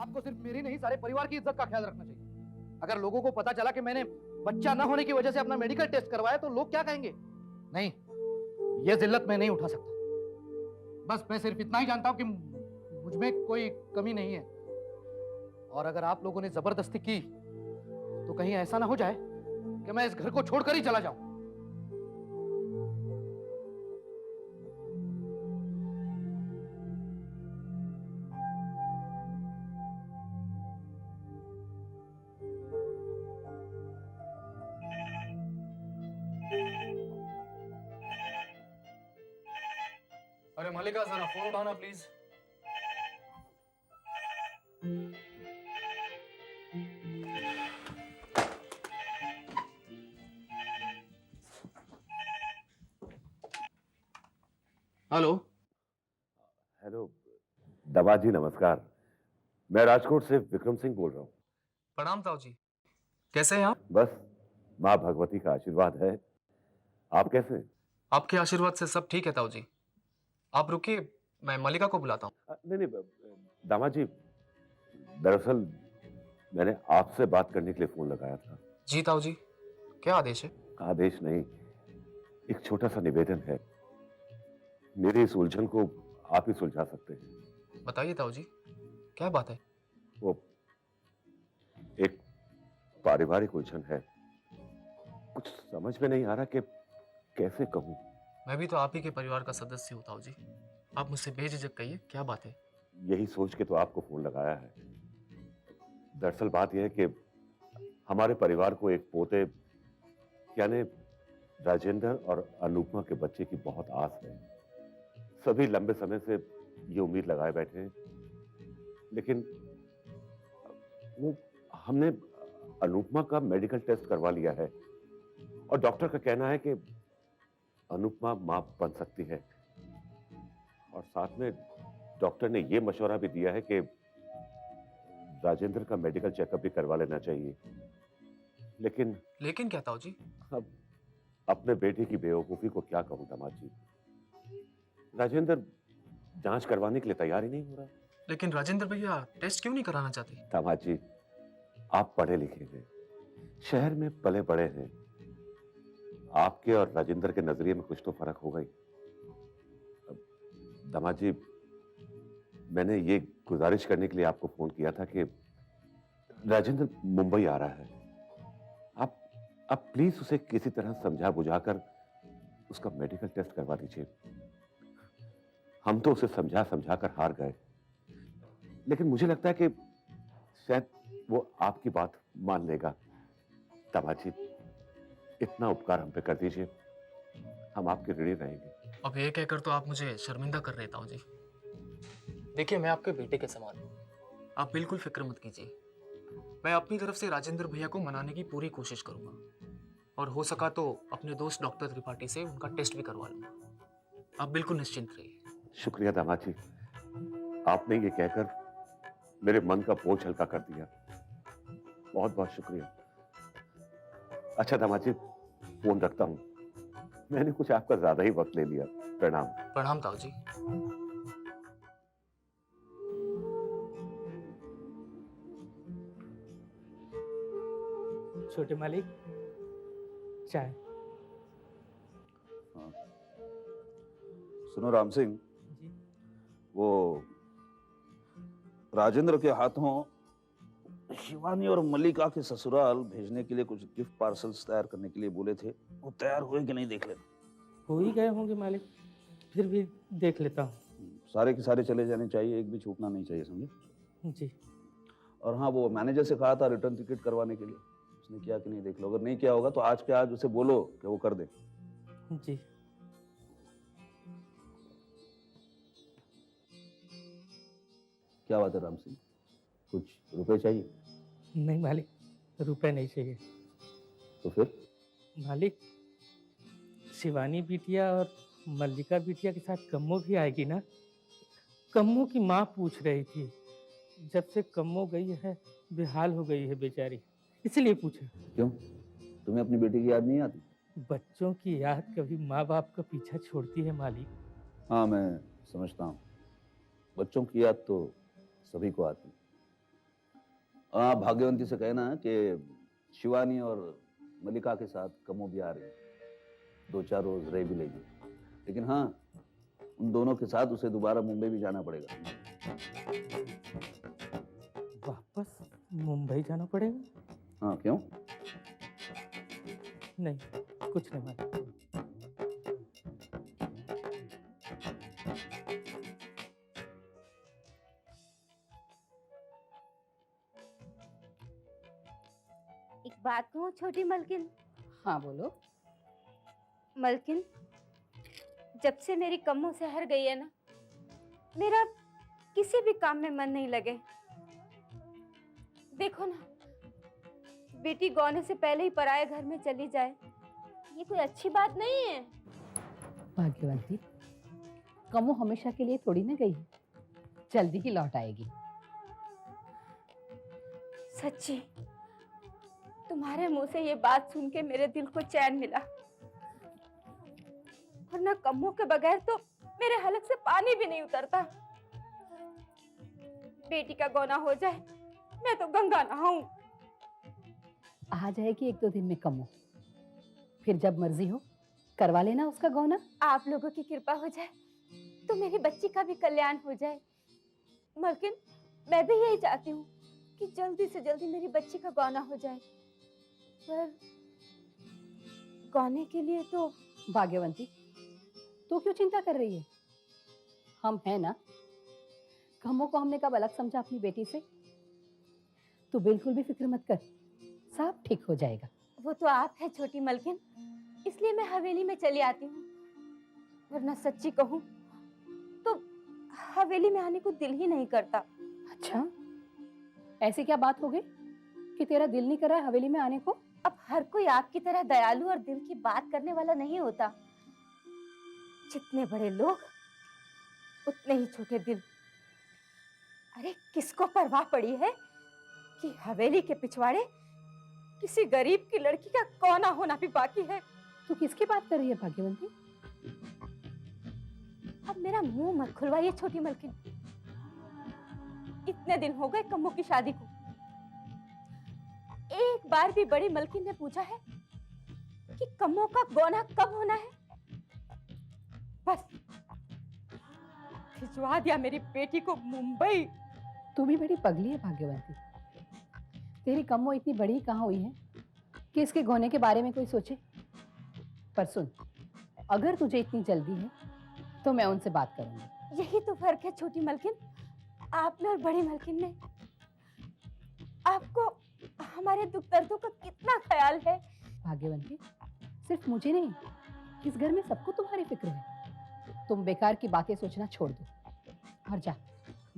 आपको सिर्फ मेरी नहीं सारे परिवार की इज्जत का ख्याल रखना चाहिए। अगर लोगों को पता चला कि मैंने बच्चा न होने की वजह से अपना मेडिकल टेस्ट करवाया तो लोग क्या कहेंगे? नहीं, यह जिल्लत मैं नहीं उठा सकता। बस मैं सिर्फ इतना ही जानता हूं कि मुझ में कोई कमी नहीं है। और अगर आप लोगों ने जबरदस्ती की तो कहीं ऐसा ना हो जाए कि मैं इस घर को छोड़कर ही चला जाऊं। अरे मल्लिका, जरा फोन उठाना प्लीज। हेलो। हेलो दामाद जी, नमस्कार। मैं राजकोट से विक्रम सिंह बोल रहा हूँ। प्रणाम ताऊ जी, कैसे हैं आप? बस माँ भगवती का आशीर्वाद है। आप कैसे हैं? आपके आशीर्वाद से सब ठीक है ताऊ जी। आप रुकिए, मैं मल्लिका को बुलाता हूँ। नहीं नहीं दामाद जी, दरअसल मैंने आपसे बात करने के लिए फोन लगाया था। जी ताऊ जी, क्या आदेश है? आदेश नहीं, एक छोटा सा निवेदन है। मेरी इस उलझन को आप ही सुलझा सकते हैं। बताइए ताऊ जी, क्या बात है? वो एक पारिवारिक उलझन है। कुछ समझ में नहीं आ रहा कि कैसे कहूँ। मैं भी तो आप ही के परिवार का सदस्य हूँ ताऊ जी। आप मुझसे बेझिझक कहिए, क्या बात है? यही सोच के तो आपको फोन लगाया है। दरअसल बात यह है कि हमारे परिवार को एक पोते यानी राजेंद्र और अनुपमा के बच्चे की बहुत आस है। सभी लंबे समय से ये उम्मीद लगाए बैठे हैं, लेकिन वो हमने अनुपमा का मेडिकल टेस्ट करवा लिया है और डॉक्टर का कहना है कि अनुपमा मां बन सकती है। और साथ में डॉक्टर ने यह मशवरा भी दिया है कि राजेंद्र का मेडिकल चेकअप भी करवा लेना चाहिए। लेकिन क्या ताऊ जी? अब अपने बेटे की बेवकूफी को क्या कहूं दामाद जी। राजेंद्र जांच करवाने के लिए तैयार ही नहीं हो रहा। लेकिन राजेंद्र भैया टेस्ट क्यों नहीं कराना चाहते? दामाद जी, आप पढ़े लिखे हैं, शहर में पले बड़े हैं। आपके और राजेंद्र के नजरिए में कुछ तो फर्क होगा ही। दामाद जी, मैंने ये गुजारिश करने के लिए आपको फोन किया था कि राजेंद्र मुंबई आ रहा है। आप प्लीज उसे किसी तरह समझा बुझाकर उसका मेडिकल टेस्ट करवा दीजिए। हम तो उसे समझा समझा कर हार गए, लेकिन मुझे लगता है कि शायद वो आपकी बात मान लेगा। दामाद जी, इतना उपकार हम पे कर दीजिए, हम आपके ऋणी रहेंगे। अब ये कहकर तो आप मुझे शर्मिंदा कर रहे ताऊ जी। देखिए, मैं आपके बेटे के समान हूँ, आप बिल्कुल फिक्र मत कीजिए। मैं अपनी तरफ से राजेंद्र भैया को मनाने की पूरी कोशिश करूंगा और हो सका तो अपने दोस्त डॉक्टर त्रिपाठी से उनका टेस्ट भी करवा लूंगा। आप बिल्कुल निश्चिंत रहिए। शुक्रिया दामाद जी, आपने ये कहकर मेरे मन का बोझ हल्का कर दिया। बहुत बहुत शुक्रिया। अच्छा दामाद जी, फोन रखता हूं। मैंने कुछ आपका ज्यादा ही वक्त ले लिया। प्रणाम। प्रणाम ताऊ जी। छोटे मालिक, चाय। हाँ। सुनो राम सिंह, जी। वो राजेंद्र के हाथों शिवानी और मल्लिका के ससुराल भेजने के लिए कुछ गिफ्ट पार्सल्स तैयार करने के लिए बोले थे। वो तैयार हुए कि नहीं देख लेना। हो ही गए होंगे मालिक, फिर भी देख लेता हूँ। सारे के सारे चले जाने चाहिए, एक भी छूटना नहीं चाहिए, समझे? जी। और हाँ, वो मैनेजर से कहा था रिटर्न टिकट करवाने के लिए, उसने किया कि नहीं देख लो। अगर नहीं किया होगा तो आज के आज उसे बोलो कि वो कर दे। जी। क्या बात है राम सिंह, कुछ रुपए चाहिए? नहीं मालिक, रुपए नहीं चाहिए। तो फिर? मालिक, शिवानी बिटिया और मल्लिका बिटिया के साथ कम्मो भी आएगी ना? कम्मो की माँ पूछ रही थी। जब से कम्मो गई है बेहाल हो गई है बेचारी, इसलिए पूछा। क्यों, तुम्हें अपनी बेटी की याद नहीं आती? बच्चों की याद कभी माँ बाप का पीछा छोड़ती है मालिक। हाँ, मैं समझता हूँ, बच्चों की याद तो सभी को आती, भाग्यवंती से कहना कि शिवानी और मलिका के साथ कमो भी आ रही है, 2-4 रोज रह भी लेगी। लेकिन हाँ, उन दोनों के साथ उसे दोबारा मुंबई भी जाना पड़ेगा। वापस मुंबई जाना पड़ेगा? हाँ, क्यों? नहीं, कुछ नहीं मालूम। एक बात कहूँ छोटी मलकिन? हाँ बोलो। मलकिन, जब से मेरी कम्मो शहर गई है ना, मेरा किसी भी काम में मन नहीं लगे। देखो ना, बेटी गौने से पहले ही पराये घर में चली जाए, ये कोई अच्छी बात नहीं है। भाग्यवंती, कमो हमेशा के लिए थोड़ी ना गई है, जल्दी ही लौट आएगी। सच्ची, तुम्हारे मुंह से ये बात सुन के मेरे दिल को चैन मिला। वरना कम्मो के बगैर तो मेरे हलक से पानी भी नहीं उतरता। बेटी का गौना हो जाए, मैं तो गंगा नहाऊं। आ जाएगी 1-2 दिन में कमो, फिर जब मर्जी हो करवा लेना उसका गौना। आप लोगों की कृपा हो जाए तो मेरी बच्ची का भी कल्याण हो जाए। मलकिन, मैं भी यही चाहती हूँ कि जल्दी से जल्दी मेरी बच्ची का गौना हो जाए। पर गौने के लिए तो भाग्यवंती, तू क्यों चिंता कर रही है? हम हैं ना। कमो को हमने कब अलग समझा अपनी बेटी से? तू बिल्कुल भी फिक्र मत कर, सब ठीक हो जाएगा। वो तो आप है छोटी मलकिन, इसलिए मैं हवेली में चली आती हूँ। वरना सच्ची कहूँ तो हवेली में आने को दिल ही नहीं करता। अच्छा, ऐसी क्या बात हो गई कि तेरा दिल नहीं कर रहा है हवेली में आने को? अब हर कोई आपकी तरह दयालु और दिल की बात करने वाला नहीं होता। जितने बड़े लोग उतने ही छोटे दिल। अरे किसको परवाह पड़ी है कि हवेली के पिछवाड़े किसी गरीब की लड़की का गौना होना भी बाकी है। तू किसकी बात कर रही है भाग्यवंती? अब मेरा मुंह मत खुलवाइए छोटी मलकिन। इतने दिन हो गए कम्मो की शादी को, एक बार भी बड़ी मलकिन ने पूछा है कि कम्मो का गौना कब होना है? बस भिजवा दिया मेरी बेटी को मुंबई। तू भी बड़ी पगली है भाग्यवंती। तेरी कम्मो इतनी बड़ी कहाँ हुई है कि इसके गौने के बारे में कोई सोचे? पर सुन, अगर तुझे इतनी जल्दी है तो मैं उनसे बात करूंगी। यही तो फर्क है छोटी मलकिन, आप में और बड़ी मलकिन में। आपको हमारे दुख दर्दों का कितना ख्याल है। भाग्यवंती, सिर्फ मुझे नहीं, इस घर में सबको तुम्हारी फिक्र है। तुम बेकार की बातें सोचना छोड़ दो और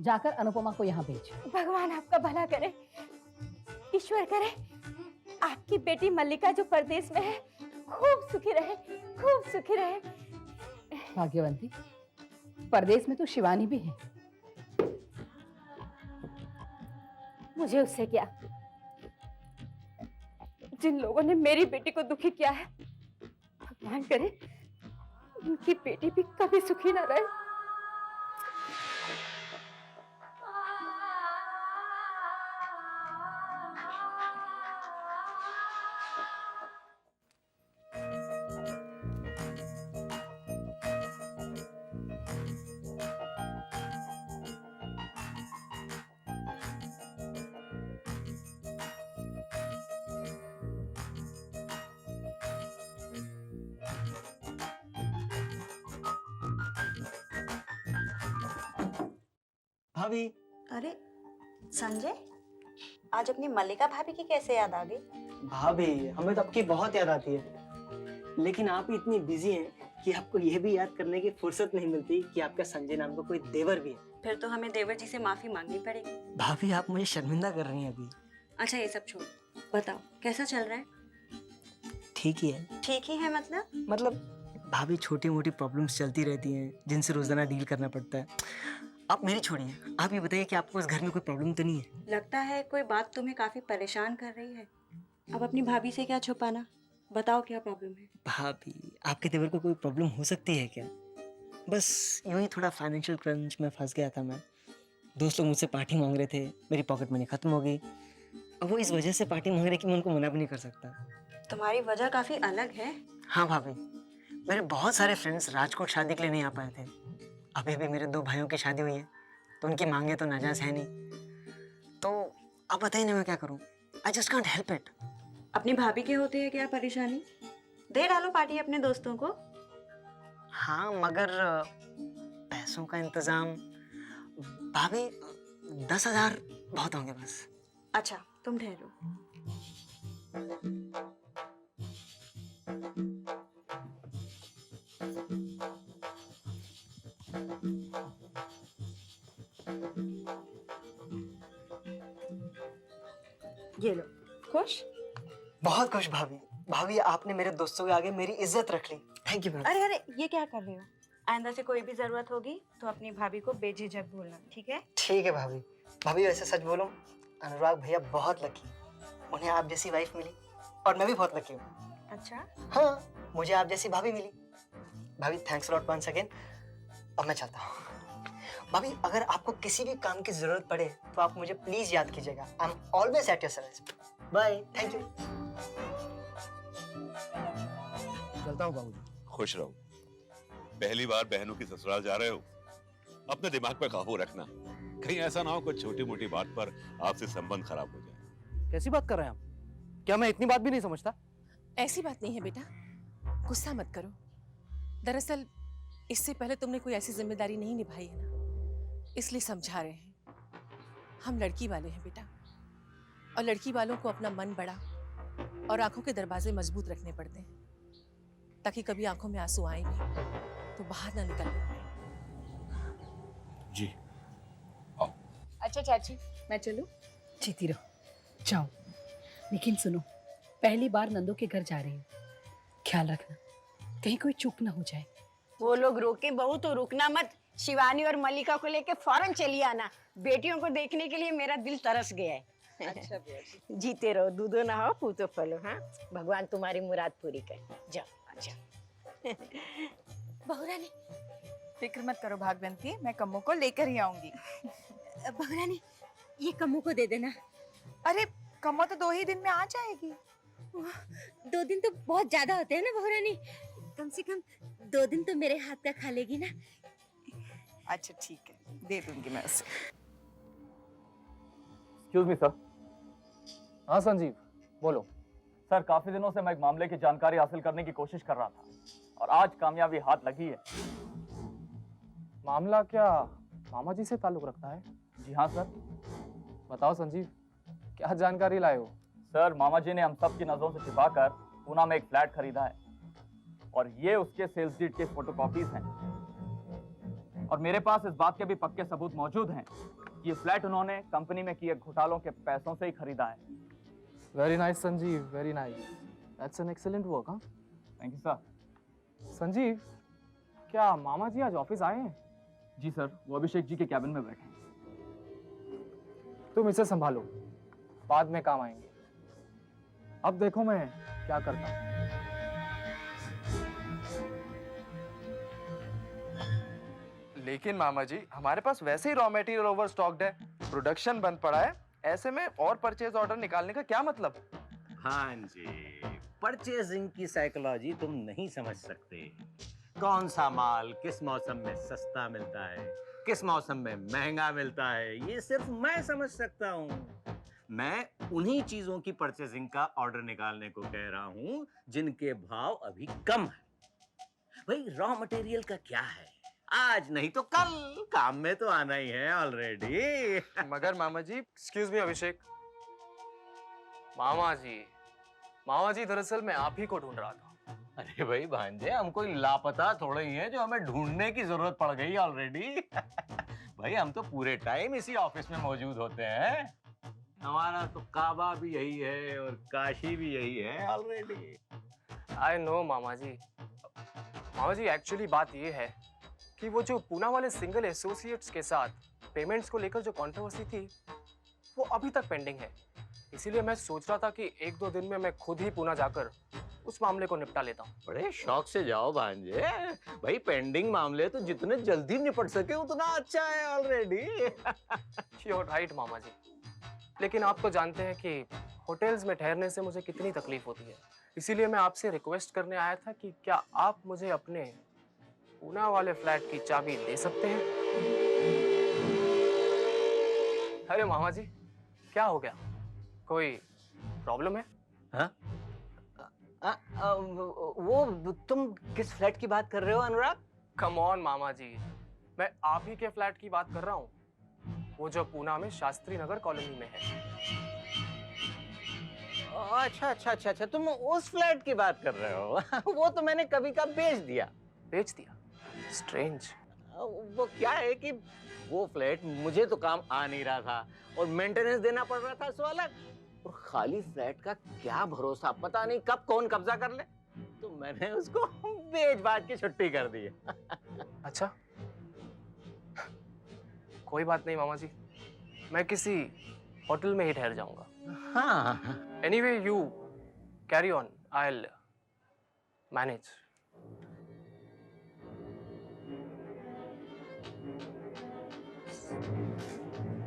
जाकर अनुपमा को यहाँ भेज। भगवान आपका भला करे, ईश्वर करे आपकी बेटी मल्लिका जो परदेश में है खूब सुखी रहे, खूब सुखी रहे। भाग्यवंती, परदेश में तो शिवानी भी है। मुझे उससे क्या, जिन लोगों ने मेरी बेटी को दुखी किया है, भगवान करे उनकी बेटी भी कभी सुखी न रहे। भाभी, अरे संजय, आज अपनी मल्लिका भाभी की कैसे याद आ गई? भाभी, हमें तो आपकी बहुत याद आती है, लेकिन आप ही इतनी बिजी हैं कि आपको ये भी याद करने की फुर्सत नहीं मिलती कि आपका संजय नाम का कोई देवर भी है। फिर तो हमें देवर जी से माफी मांगनी पड़ेगी। भाभी, आप मुझे शर्मिंदा कर रही हैं अभी। अच्छा ये सब छोड़, बताओ कैसा चल रहा है? ठीक ही है। ठीक ही है मतलब भाभी, छोटी मोटी प्रॉब्लम्स चलती रहती हैं जिनसे रोजाना डील करना पड़ता है। आप मेरी छोड़िए, आप ये बताइए कि आपको इस घर में कोई प्रॉब्लम तो नहीं है? लगता है कोई बात तुम्हें काफी परेशान कर रही है। अब अपनी भाभी से क्या छुपाना, बताओ क्या प्रॉब्लम है? भाभी, आपके देवर को कोई प्रॉब्लम हो सकती है क्या? बस यूं ही थोड़ा फाइनेंशियल क्रंच में फंस गया था मैं। दोस्त लोग मुझसे पार्टी मांग रहे थे, मेरी पॉकेट मनी खत्म हो गई, वो इस वजह से पार्टी मांग रहे कि मैं उनको मना भी नहीं कर सकता। तुम्हारी वजह काफी अलग है। हाँ भाभी, मेरे बहुत सारे फ्रेंड्स राजकोट शादी के लिए नहीं आ पाए थे। अभी अभी मेरे 2 भाइयों की शादी हुई है, तो उनकी मांगे तो नाजायज है नहीं। तो अब बताइए ना मैं क्या करूँ? I just can't help it. अपनी भाभी के होते है क्या परेशानी? दे डालो पार्टी अपने दोस्तों को। हाँ, मगर पैसों का इंतजाम भाभी 10,000 बहुत होंगे बस। अच्छा तुम ठहरो। ये लो। खुश? बहुत खुश भाभी। भाभी आपने मेरे दोस्तों के आगे मेरी इज्जत रख ली। थैंक यू भाभी। अरे अरे ये क्या कर रहे हो? आइंदा से कोई भी जरूरत होगी तो अपनी भाभी को बेझिझक बोलना, ठीक है? ठीक है भाभी। भाभी वैसे सच बोलूं, अनुराग भैया बहुत लकी, उन्हें आप जैसी वाइफ मिली और मैं भी बहुत लकी हूँ। अच्छा। हाँ, मुझे आप जैसी भाभी मिली। भाभी थैंक्स लॉट वंस अगेन। अब मैं चलता हूँ। भाभी अगर आपको किसी भी काम की जरूरत पड़े तो आप मुझे प्लीज याद कीजिएगा। I am always at your service. Bye. Thank you. चलता हूँ बाबूजी। खुश रहो। पहली बार बहनों की ससुराल जा रहे हो, अपने दिमाग पे काबू रखना। कहीं ऐसा ना हो कोई छोटी मोटी बात पर आपसे संबंध खराब हो जाए। कैसी बात कर रहे हैं आप? क्या मैं इतनी बात भी नहीं समझता? ऐसी बात नहीं है बेटा, गुस्सा मत करो। दरअसल इससे पहले तुमने कोई ऐसी जिम्मेदारी नहीं निभाई है ना, इसलिए समझा रहे हैं। हम लड़की वाले हैं बेटा, और लड़की वालों को अपना मन बड़ा और आंखों के दरवाजे मजबूत रखने पड़ते हैं, ताकि कभी आंखों में आंसू आए भी तो बाहर ना निकल पाए। जी। अच्छा चाची, मैं चलूं? जीती रहो, जाओ। लेकिन सुनो, पहली बार नंदो के घर जा रही हूँ, ख्याल रखना कहीं कोई चूक ना हो जाए। वो लोग रोके बहू तो रुकना मत। शिवानी और मल्लिका को लेके फौरन चली आना। बेटियों को देखने के लिए मेरा दिल तरस गया है। अच्छा जीते रहो, दूधो ना हो पूतो फलो। हाँ, भगवान तुम्हारी मुराद पूरी करे। जाओ जाओ। बहुरानी फिक्र मत करो भागवंती, मैं कम्मो को लेकर ही आऊंगी। बहुरानी ये कम्मो को दे देना। अरे कम्मो तो 2 ही दिन में आ जाएगी। 2 दिन तो बहुत ज्यादा होते हैं ना बहुरानी, कम से कम 2 दिन तो मेरे हाथ का खा लेगी ना। अच्छा ठीक है, दे दूंगी मैं उसे। Excuse me sir. हाँ संजीव बोलो। सर काफी दिनों से मैं एक मामले की जानकारी हासिल करने की कोशिश कर रहा था और आज कामयाबी हाथ लगी है। मामला क्या मामा जी से ताल्लुक रखता है? जी हाँ सर। बताओ संजीव, क्या जानकारी लाए हो? सर मामा जी ने हम सब की नजरों से छिपाकर पूना में एक फ्लैट खरीदा है और ये उसके सेल्स डीड के फोटोकॉपीज हैं और मेरे पास इस बात के भी पक्के सबूत मौजूद हैं कि ये फ्लैट उन्होंने कंपनी में किए घोटालों के पैसों से ही खरीदा है। Very nice Sanjeev, very nice. That's an excellent work. हाँ थैंक यू सर। संजीव, क्या मामा जी आज ऑफिस आए हैं? जी सर, वो अभिषेक जी के कैबिन में बैठे हैं। तुम इसे संभालो, बाद में काम आएंगे। अब देखो मैं क्या करता हूँ। लेकिन मामा जी हमारे पास वैसे ही रॉ मटेरियल ओवर स्टॉक्ड है, प्रोडक्शन बंद पड़ा है, ऐसे में और परचेज ऑर्डर निकालने का क्या मतलब? हाँ जी, परचेजिंग की साइकोलॉजी तुम नहीं समझ सकते। कौन सा माल किस मौसम में सस्ता मिलता है, किस मौसम में महंगा मिलता है, ये सिर्फ मैं समझ सकता हूँ। मैं उन्हीं चीजों की परचेजिंग का ऑर्डर निकालने को कह रहा हूँ जिनके भाव अभी कम है। भाई रॉ मटेरियल का क्या है, आज नहीं तो कल काम में तो आना ही है ऑलरेडी। मगर मामा जी, एक्सक्यूज मी अभिषेक। मामा जी दरअसल मैं आप ही को ढूंढ रहा था। अरे भाई भांजे, हम कोई लापता थोड़े ही हैं जो हमें ढूंढने की जरूरत पड़ गई ऑलरेडी। भाई हम तो पूरे टाइम इसी ऑफिस में मौजूद होते हैं। हमारा तो काबा भी यही है और काशी भी यही है ऑलरेडी। आई नो मामा जी एक्चुअली बात ये है कि वो जो पूना वाले सिंगल एसोसिएट्स के साथ पेमेंट्स को लेकर जो कंट्रोवर्सी थी वो अभी तक पेंडिंग है। इसीलिए मैं सोच रहा था कि 1-2 दिन में मैं खुद ही पूना जाकर उस मामले को निपटा लेता हूँ। बड़े शौक से जाओ भांजे। भाई पेंडिंग मामले तो जितने जल्दी निपट सके उतना अच्छा है ऑलरेडी। You're right मामा जी, लेकिन आप तो जानते हैं कि होटल्स में ठहरने से मुझे कितनी तकलीफ होती है। इसीलिए मैं आपसे रिक्वेस्ट करने आया था कि क्या आप मुझे अपने पूना वाले फ्लैट की चाबी दे सकते हैं? अरे मामा जी, क्या हो गया? कोई प्रॉब्लम है? हाँ? वो तुम किस फ्लैट की बात कर रहे हो अनुराग? कम ऑन मामा जी, मैं आप ही के फ्लैट की बात कर रहा हूँ, वो जो पूना में शास्त्री नगर कॉलोनी में है। अच्छा अच्छा अच्छा अच्छा, तुम उस फ्लैट की बात कर रहे हो। वो तो मैंने कभी का बेच दिया। बेच दिया? स्ट्रेंज। वो क्या है कि वो फ्लैट मुझे तो काम आ नहीं रहा था और मेंटेनेंस देना पड़ रहा था सो अलग, और खाली फ्लैट का क्या भरोसा, पता नहीं कब कौन कब्जा कर ले, तो मैंने उसको बेच बाज के छुट्टी कर दी। अच्छा, कोई बात नहीं मामा जी, मैं किसी होटल में ही ठहर जाऊंगा। हाँ। Anyway you carry on, I will manage.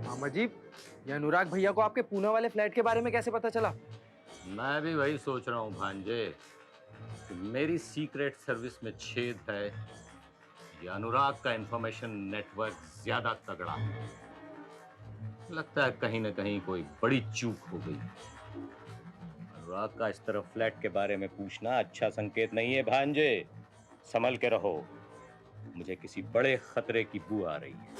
मामा जी, ये अनुराग भैया को आपके पूना वाले फ्लैट के बारे में कैसे पता चला? मैं भी वही सोच रहा हूँ भांजे, कि मेरी सीक्रेट सर्विस में छेद है, ये अनुराग का इंफॉर्मेशन नेटवर्क ज्यादा तगड़ा है। लगता है कहीं ना कहीं कोई बड़ी चूक हो गई। अनुराग का इस तरह फ्लैट के बारे में पूछना अच्छा संकेत नहीं है भांजे, संभल के रहो, मुझे किसी बड़े खतरे की बू आ रही है।